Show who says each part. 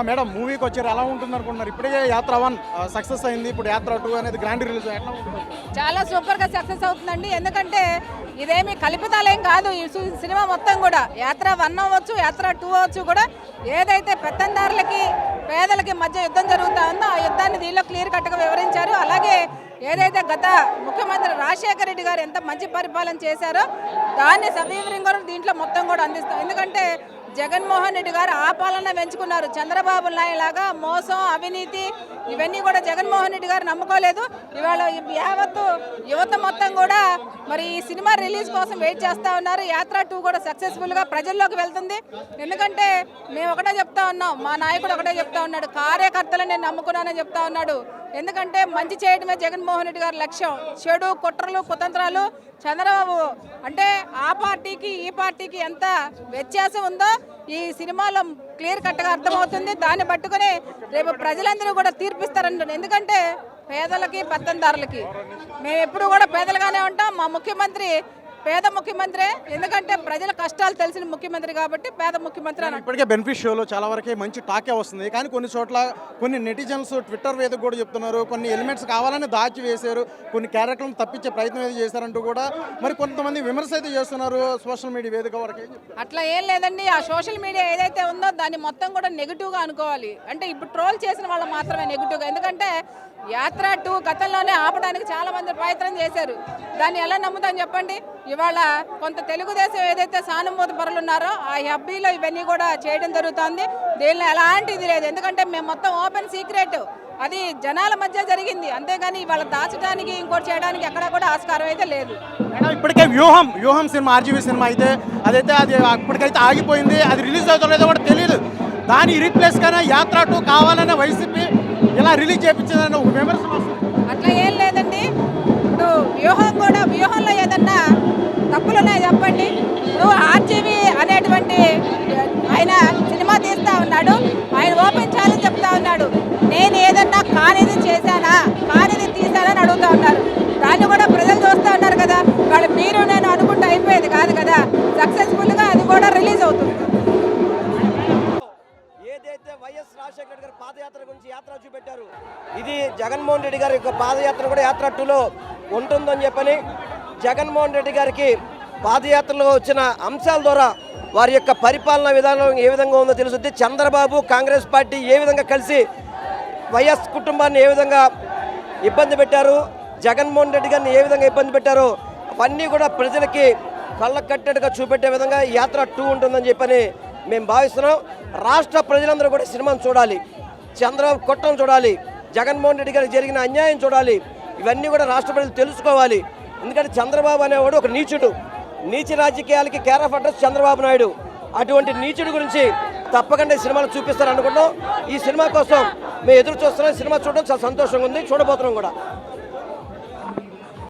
Speaker 1: Madam మూవీకి వచ్చారు, ఎలా ఉంటుంది అనుకుంటున్నారు? ఇప్పటికే యాత్ర 1 సక్సెస్ అయింది, ఇప్పుడు యాత్ర 2 అనేది గ్రాండ్ రిలీజ్ ఎట్లా ఉంటుంది?
Speaker 2: చాలా సూపర్గా సక్సెస్ అవుతుందండి. ఎందుకంటే ఇదేమి కల్పితాలేం కాదు. ఈ సినిమా మొత్తం కూడా యాత్ర 1 అవ్వచ్చు, యాత్ర 2 అవ్వచ్చు కూడా ఏదైతే పెత్తందారులకి పేదలకి మధ్య యుద్ధం జరుగుతూ ఉందో ఆ యుద్ధాన్ని దీనిలో క్లియర్ కట్గా వివరించారు. అలాగే ఏదైతే గత ముఖ్యమంత్రి రాజశేఖర రెడ్డి గారు ఎంత మంచి పరిపాలన చేశారో దాన్ని సవివరంగా దీంట్లో మొత్తం కూడా అందిస్తాం. ఎందుకంటే జగన్మోహన్ రెడ్డి గారు ఆ పాలన పెంచుకున్నారు. చంద్రబాబు నాయుడు లాగా మోసం, అవినీతి ఇవన్నీ కూడా జగన్మోహన్ రెడ్డి గారు నమ్ముకోలేదు. ఇవాళ యావత్తు యువత మొత్తం కూడా మరి ఈ సినిమా రిలీజ్ కోసం వెయిట్ చేస్తూ ఉన్నారు. యాత్ర 2 కూడా సక్సెస్ఫుల్గా ప్రజల్లోకి వెళ్తుంది. ఎందుకంటే మేము ఒకటే చెప్తా ఉన్నాం, మా నాయకుడు ఒకటే చెప్తా ఉన్నాడు, కార్యకర్తలు నేను నమ్ముకున్నానని చెప్తా ఉన్నాడు. ఎందుకంటే మంచి చేయడమే జగన్మోహన్ రెడ్డి గారి లక్ష్యం. చెడు, కుట్రలు, కుతంత్రాలు చంద్రబాబు అంటే ఆ పార్టీకి ఈ పార్టీకి ఎంత వ్యత్యాసం ఉందో ఈ సినిమాలో క్లియర్ కట్గా అర్థమవుతుంది. దాన్ని పట్టుకుని రేపు ప్రజలందరూ కూడా తీర్పిస్తారంట. ఎందుకంటే పేదలకి పెత్తందారులకి మేము ఎప్పుడు కూడా పేదలుగానే ఉంటాం. మా ముఖ్యమంత్రి పేద ముఖ్యమంత్రి, ఎందుకంటే ప్రజల కష్టాలు తెలిసిన ముఖ్యమంత్రి కాబట్టి పేద ముఖ్యమంత్రి అని.
Speaker 1: ఇప్పటికే బెనిఫిట్ షోలో చాలా వరకే మంచి టాకే వస్తుంది, కానీ కొన్ని చోట్ల కొన్ని నెటిజన్స్ ట్విట్టర్ వేదిక కూడా చెప్తున్నారు, కొన్ని ఎలిమెంట్స్ కావాలని దాచి వేశారు, కొన్ని క్యారెక్టర్లను తప్పించే ప్రయత్నం ఏది చేశారంటూ కూడా మరి కొంతమంది విమర్శ అయితే చేస్తున్నారు సోషల్ మీడియా వేదిక వరకే.
Speaker 2: అట్లా ఏం లేదండి. ఆ సోషల్ మీడియా ఏదైతే ఉందో దాన్ని మొత్తం కూడా నెగిటివ్గా అనుకోవాలి. అంటే ఇప్పుడు ట్రోల్ చేసిన వాళ్ళు మాత్రమే నెగిటివ్గా. ఎందుకంటే యాత్ర 2 గతంలోనే ఆపడానికి చాలా మంది ప్రయత్నం చేశారు. దాన్ని ఎలా నమ్ముతాం చెప్పండి? ఇవాళ కొంత తెలుగుదేశం ఏదైతే సానుభూతి పరులు ఉన్నారో ఆ హబ్బీలో ఇవన్నీ కూడా చేయడం జరుగుతుంది. దీనిలో ఎలాంటిది లేదు. ఎందుకంటే మేము మొత్తం ఓపెన్ సీక్రెట్, అది జనాల మధ్య జరిగింది. అంతేగాని ఇవాళ దాచడానికి ఇంకోటి చేయడానికి ఎక్కడా కూడా ఆస్కారం అయితే లేదు.
Speaker 1: ఇప్పటికే వ్యూహం సినిమా, ఆర్జీవీ సినిమా అయితే అది ఇప్పటికైతే ఆగిపోయింది. అది రిలీజ్ అవుతుందో కూడా తెలియదు. దాని రీప్లేస్ గానే యాత్ర 2 కావాలనే వైసీపీ ఇలా రిలీజ్ చేయించిందని ఒక విమర్శ వస్తుంది.
Speaker 2: అట్లా ఏం లేదండి. ఇప్పుడు వ్యూహంలో ఏదన్నా తప్పులు ఉన్నాయో చెప్పండి. ఇప్పుడు ఆర్జీవీ అనేటువంటి ఆయన సినిమా తీస్తా ఉన్నాడు, ఆయన ఓపెన్ ఛాలెంజ్ చెప్తా ఉన్నాడు, నేను ఏదన్నా కానిది చేశానా, కానిది తీసానని అడుగుతా ఉన్నారు. దాన్ని కూడా ప్రజలు చూస్తూ ఉన్నారు కదా. వాళ్ళు మీరు నేను అనుకుంటే అయిపోయేది కాదు కదా. సక్సెస్ఫుల్గా అది కూడా రిలీజ్ అవుతుంది.
Speaker 3: ఏదైతే వైఎస్ రాజశేఖర రెడ్డి గారి పాదయాత్ర గురించి యాత్ర చూపెట్టారు, ఇది జగన్మోహన్ రెడ్డి గారి యొక్క పాదయాత్ర కూడా యాత్ర 2లో ఉంటుందని చెప్పని జగన్మోహన్ రెడ్డి గారికి పాదయాత్రలో వచ్చిన అంశాల ద్వారా వారి యొక్క పరిపాలనా విధానం ఏ విధంగా ఉందో తెలుస్తుంది. చంద్రబాబు కాంగ్రెస్ పార్టీ ఏ విధంగా కలిసి వైఎస్ కుటుంబాన్ని ఏ విధంగా ఇబ్బంది పెట్టారు, జగన్మోహన్ రెడ్డి గారిని ఏ విధంగా ఇబ్బంది పెట్టారో అవన్నీ కూడా ప్రజలకి కళ్ళ కట్టేట్టుగా చూపెట్టే విధంగా యాత్ర 2 ఉంటుందని చెప్పని మేము భావిస్తున్నాం. రాష్ట్ర ప్రజలందరూ కూడా సినిమాను చూడాలి, చంద్రబాబు కుట్రను చూడాలి, జగన్మోహన్ రెడ్డి గారికి జరిగిన అన్యాయం చూడాలి. ఇవన్నీ కూడా రాష్ట్ర ప్రజలు తెలుసుకోవాలి. ఎందుకంటే చంద్రబాబు అనేవాడు ఒక నీచుడు, నీచ రాజకీయాలకి care of address Chandrababu Naidu. అటువంటి నీచుడు గురించి తప్పకుండా సినిమాలు చూపిస్తారు అనుకుంటాం. ఈ సినిమా కోసం మేము ఎదురు చూస్తున్నాం. సినిమా చూడడం చాలా సంతోషంగా ఉంది, చూడబోతున్నాం కూడా.